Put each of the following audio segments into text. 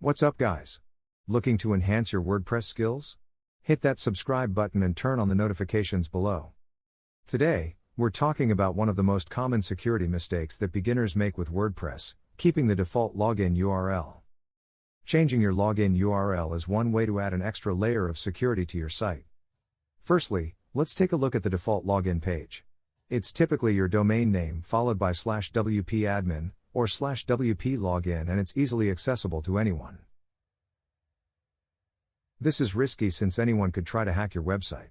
What's up, guys? Looking to enhance your WordPress skills? Hit that subscribe button and turn on the notifications below. Today, we're talking about one of the most common security mistakes that beginners make with WordPress: keeping the default login URL. Changing your login URL is one way to add an extra layer of security to your site. Firstly, let's take a look at the default login page. It's typically your domain name followed by /wp-admin or /wp-login, and it's easily accessible to anyone. This is risky since anyone could try to hack your website.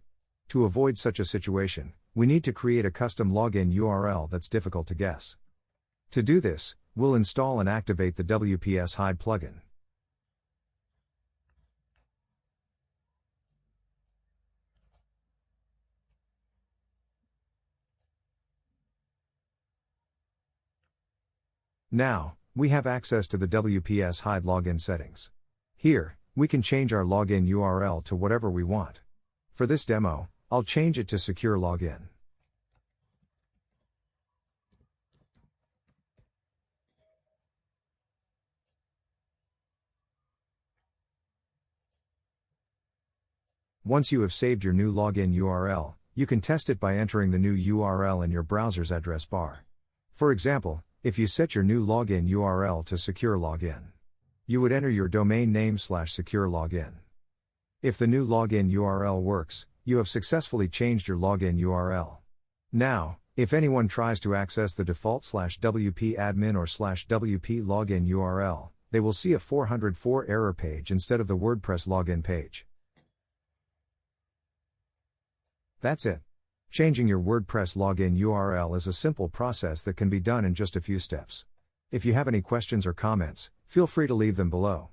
To avoid such a situation, we need to create a custom login URL that's difficult to guess. To do this, we'll install and activate the WPS Hide plugin. Now, we have access to the WPS Hide Login settings. Here, we can change our login URL to whatever we want. For this demo, I'll change it to Secure Login. Once you have saved your new login URL, you can test it by entering the new URL in your browser's address bar. For example, if you set your new login URL to Secure Login, you would enter your domain name /secure login. If the new login URL works, you have successfully changed your login URL. Now, if anyone tries to access the default /wp-admin or /wp-login URL, they will see a 404 error page instead of the WordPress login page. That's it. Changing your WordPress login URL is a simple process that can be done in just a few steps. If you have any questions or comments, feel free to leave them below.